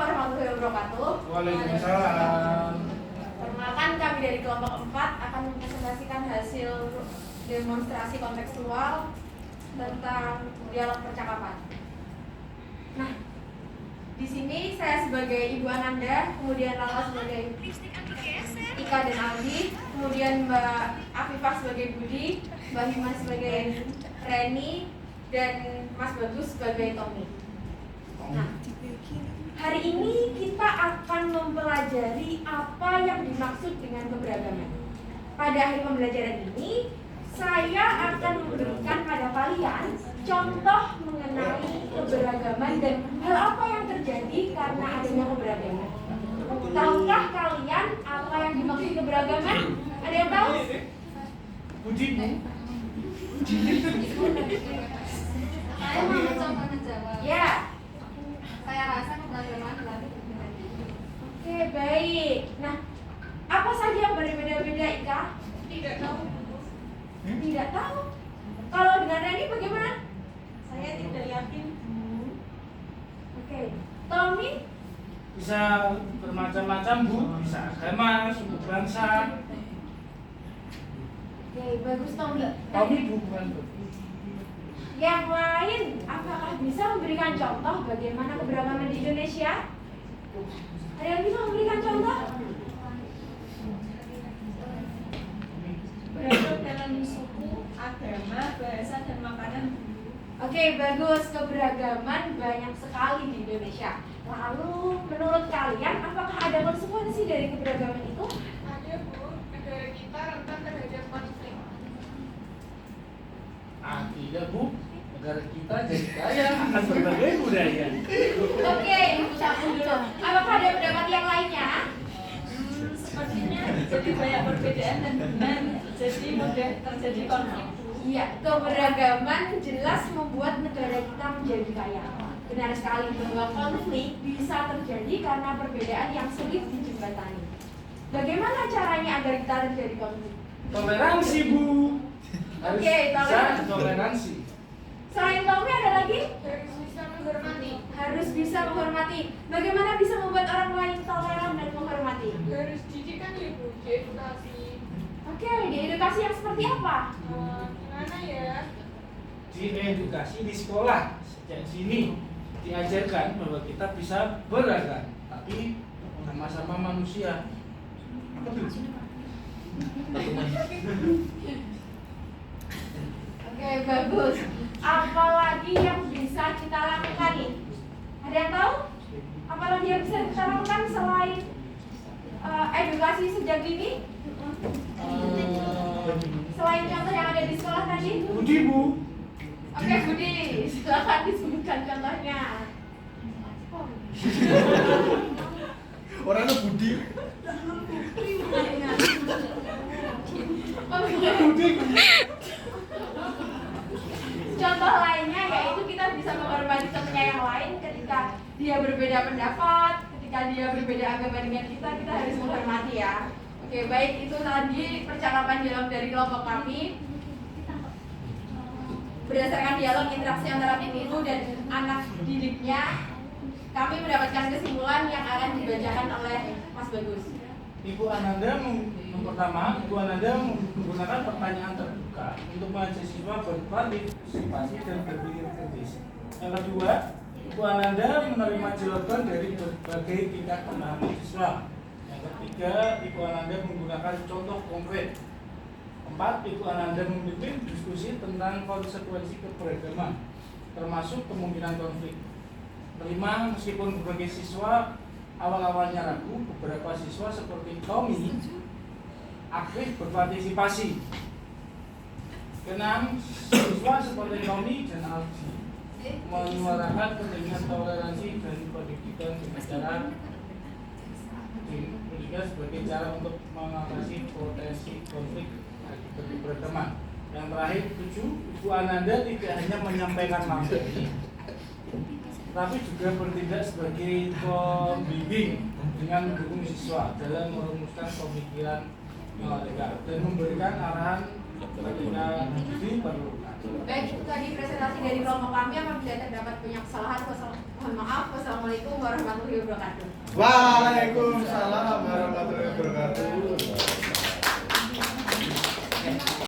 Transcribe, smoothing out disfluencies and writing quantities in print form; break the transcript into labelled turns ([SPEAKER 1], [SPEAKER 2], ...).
[SPEAKER 1] warahmatullahi wabarakatuh.
[SPEAKER 2] Waalaikumsalam.
[SPEAKER 1] Perkenalkan, kami dari kelompok 4 akan mempresentasikan hasil demonstrasi kontekstual tentang dialog percakapan. Nah, di sini saya sebagai Ibu Ananda, kemudian Lala sebagai Ika dan Aldi, kemudian Mbak Afifah sebagai Budi, Mbak Hima sebagai Reni, dan Mas Bagus sebagai Tommy. Nah, hari ini kita akan mempelajari apa yang dimaksud dengan keberagaman. Pada akhir pembelajaran ini, saya akan memberikan pada kalian contoh mengenai keberagaman dan hal apa yang terjadi karena adanya keberagaman. Tahukah kalian apa yang dimaksud keberagaman? Ada yang tahu?
[SPEAKER 2] Budi.
[SPEAKER 3] Saya mau mencoba menjawab.
[SPEAKER 1] Ya.
[SPEAKER 3] Saya rasa keberagaman berarti berbeda.
[SPEAKER 1] Oke, baik. Nah, apa saja yang berbeda-beda, Ika?
[SPEAKER 3] Tidak tahu.
[SPEAKER 1] Tidak tahu. Kalau dengan Reni bagaimana?
[SPEAKER 3] Saya tidak yakin.
[SPEAKER 1] Oke. Tommy?
[SPEAKER 2] Bisa bermacam-macam, Bu. Bisa agama, suku bangsa.
[SPEAKER 1] Oke, bagus Tommy.
[SPEAKER 2] Tommy, Bu, bukan Bu.
[SPEAKER 1] Yang lain, apakah bisa memberikan contoh bagaimana keberagaman di Indonesia? Ada yang bisa memberikan contoh?
[SPEAKER 3] Beragam dalam suku, agama, bahasa, dan makanan.
[SPEAKER 1] Oke, bagus. Keberagaman banyak sekali di Indonesia. Lalu, menurut kalian, apakah ada konsekuensi dari keberagaman itu?
[SPEAKER 3] Ada, Bu. Negara kita rentan terhadap konflik.
[SPEAKER 2] Tidak, Bu. Negara kita jadi kaya akan berbagai budaya.
[SPEAKER 1] Oke, campur dulu. Apakah ada pendapat yang lainnya?
[SPEAKER 3] Sepertinya jadi banyak perbedaan dan benar, jadi mudah terjadi konflik.
[SPEAKER 1] Iya, keberagaman jelas membuat negara kita menjadi kaya. Benar sekali bahwa konflik bisa terjadi karena perbedaan yang sulit dijembatani. Bagaimana caranya agar kita terjadi konflik?
[SPEAKER 2] Toleransi, Bu. Harus
[SPEAKER 1] Oke,
[SPEAKER 2] bisa toleransi.
[SPEAKER 1] Selain Tommy ada lagi?
[SPEAKER 3] Harus bisa menghormati.
[SPEAKER 1] Harus bisa menghormati. Bagaimana bisa membuat orang lain toleran dan menghormati?
[SPEAKER 3] Harus didikan ya, Bu, di edukasi.
[SPEAKER 1] Oke, di edukasi yang seperti apa?
[SPEAKER 3] Gimana ya?
[SPEAKER 2] Di edukasi di sekolah sejak sini diajarkan bahwa kita bisa beragam, tapi sama-sama manusia.
[SPEAKER 1] Oke, bagus. Apalagi yang bisa kita lakukan nih? Ada yang tahu? Apalagi yang bisa kita lakukan selain edukasi sejak dini? Selain contoh yang ada di sekolah tadi?
[SPEAKER 2] Budi, Bu.
[SPEAKER 1] Oke, Budi, silakan disebutkan contohnya.
[SPEAKER 2] Orangnya Budi.
[SPEAKER 1] Oke. Contoh lainnya yaitu kita bisa menghormati temannya yang lain ketika dia berbeda pendapat, ketika dia berbeda agama dengan kita harus menghormati ya. Oke, baik, itu tadi percakapan dialog dari kelompok kami. Berdasarkan dialog interaksi antara tim itu dan anak didiknya, kami mendapatkan kesimpulan yang akan dibacakan oleh Mas Bagus.
[SPEAKER 2] Ibu Ananda Ibu Ananda menggunakan pertanyaan terbuka untuk mengajak siswa berpartisipasi dan berpikir kritis. Yang kedua, Ibu Ananda menerima jawaban dari berbagai tingkat pemahaman siswa. Yang ketiga, Ibu Ananda menggunakan contoh konkret. Keempat, Ibu Ananda memimpin diskusi tentang konsekuensi keberagaman, termasuk kemungkinan konflik. Kelima, meskipun berbagai siswa awal-awalnya ragu, beberapa siswa seperti Tommy aktif berpartisipasi. Keenam, siswa seperti Tommy dan Aldi menyuarakan pentingnya toleransi dan pendidikan sebagai cara untuk mengatasi potensi konflik akibat keberagaman. Yang terakhir, 7, Ibu Ananda tidak hanya menyampaikan materi, tapi juga bertindak sebagai pembimbing dengan mendukung siswa dalam merumuskan pemikiran mereka dan memberikan arahan Ketika diperlukan.
[SPEAKER 1] Baik, itu tadi presentasi dari kelompok kami. Apabila terdapat banyak kesalahan, mohon maaf. Wassalamualaikum warahmatullahi wabarakatuh.
[SPEAKER 4] Waalaikumsalam.